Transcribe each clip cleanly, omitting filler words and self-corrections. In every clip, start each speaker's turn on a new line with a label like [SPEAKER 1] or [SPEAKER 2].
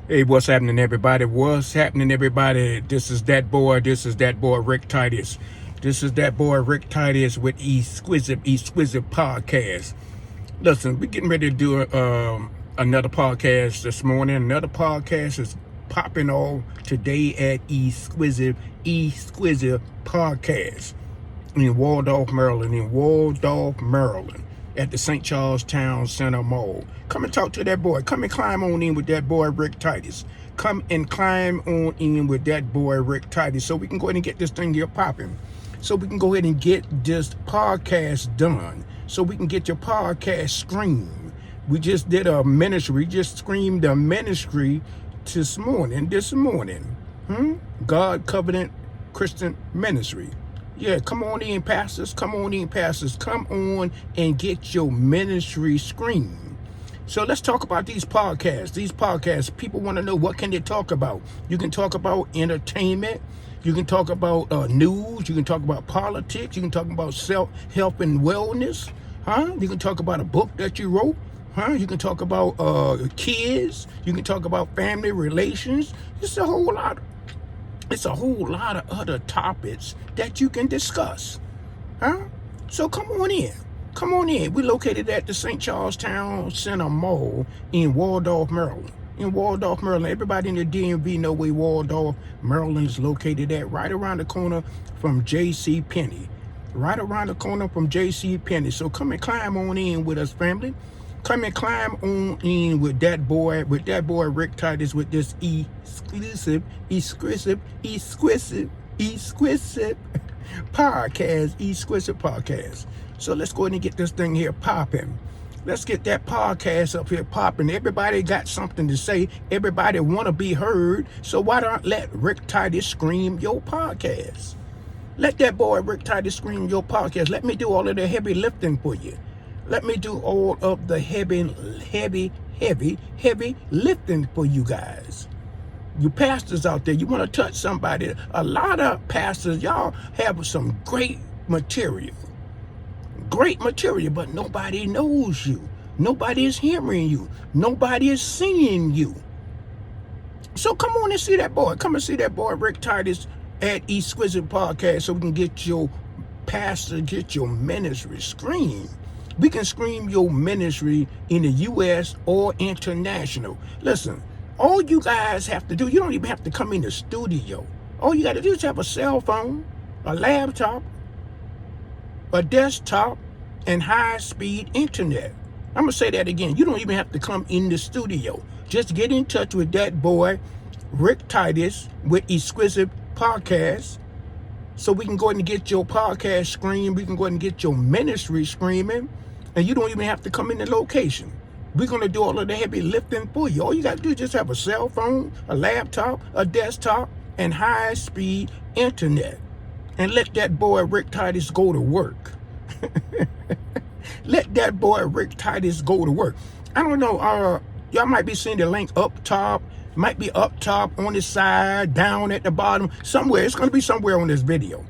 [SPEAKER 1] Hey, what's happening, everybody? What's happening, everybody? This is that boy Rick Titus. This is that boy Rick Titus with Exquisite podcast. Listen, we're getting ready to do another podcast this morning. Another podcast is popping off today at Exquisite podcast in Waldorf, Maryland, at the St. Charles Town Center Mall. Come and talk to that boy. Come and climb on in with that boy Rick Titus. Come and climb on in with that boy Rick Titus so we can go ahead and get this thing here popping. So we can go ahead and get this podcast done. So we can get your podcast streamed. We just did a ministry. We just streamed a ministry this morning. God Covenant Christian Ministry. Yeah, come on in, pastors. Come on and get your ministry screened. So let's talk about these podcasts. People want to know, what can they talk about? You can talk about entertainment. You can talk about news. You can talk about politics. You can talk about health and wellness. You can talk about a book that you wrote. You can talk about kids. You can talk about family relations. It's a whole lot of other topics that you can discuss. So come on in. We're located at the St. Charles Town Center Mall in Waldorf, Maryland. Everybody in the DMV know where Waldorf, Maryland is located at, right around the corner from J.C. Penney. So come and climb on in with us, family. Come and climb on in with that boy Rick Titus, with this exquisite podcast. So let's go ahead and get this thing here popping. Let's get that podcast up here popping. Everybody got something to say. Everybody want to be heard. So why don't let Rick Titus scream your podcast? Let that boy Rick Titus scream your podcast. Let me do all of the heavy lifting for you. Let me do all of the heavy lifting for you guys. You pastors out there, you want to touch somebody. A lot of pastors, y'all have some great material, but nobody knows you. Nobody is hearing you. Nobody is seeing you. So come on and see that boy. Come and see that boy Rick Titus at Exquisite Podcast so we can get your pastor, get your ministry screened. We can scream your ministry in the U.S. or international. Listen, all you guys have to do, you don't even have to come in the studio. All you got to do is have a cell phone, a laptop, a desktop, and high-speed internet. I'm going to say that again. You don't even have to come in the studio. Just get in touch with that boy, Rick Titus, with Exquisite Podcast, so we can go ahead and get your podcast screamed. We can go ahead and get your ministry screaming. And you don't even have to come in the location. We're going to do all of the heavy lifting for you. All you got to do is just have a cell phone, a laptop, a desktop, and high-speed internet. And let that boy Rick Titus go to work. Let that boy Rick Titus go to work. I don't know. Y'all might be seeing the link up top. Might be up top, on the side, down at the bottom, somewhere. It's going to be somewhere on this video.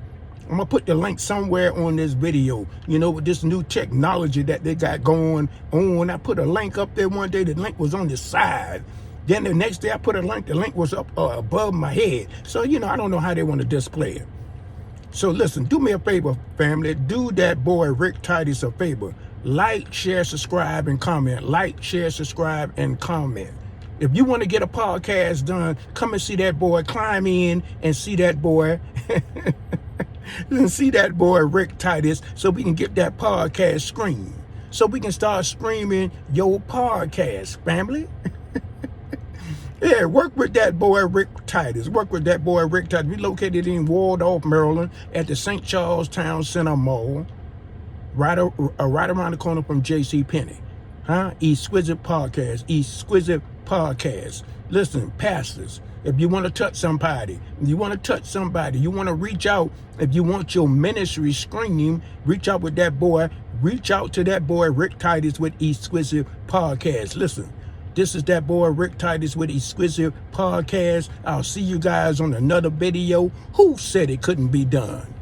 [SPEAKER 1] I'm going to put the link somewhere on this video. You know, with this new technology that they got going on. I put a link up there one day. The link was on the side. Then the next day I put a link. The link was up above my head. So, you know, I don't know how they want to display it. So listen, do me a favor, family. Do that boy Rick Titus a favor. Like, share, subscribe, and comment. Like, share, subscribe, and comment. If you want to get a podcast done, come and see that boy. Climb in and see that boy. And see that boy Rick Titus so we can get that podcast screened. So we can start streaming your podcast, family. Yeah, work with that boy Rick Titus. We're located in Waldorf, Maryland, at the St. Charles Town Center Mall, right around the corner from J.C. Penney. Exquisite podcast. Listen, pastors, if you want to touch somebody, you want to reach out, if you want your ministry scream, reach out with that boy. Reach out to that boy Rick Titus with Exquisite Podcast. Listen, this is that boy Rick Titus with Exquisite Podcast. I'll see you guys on another video. Who said it couldn't be done?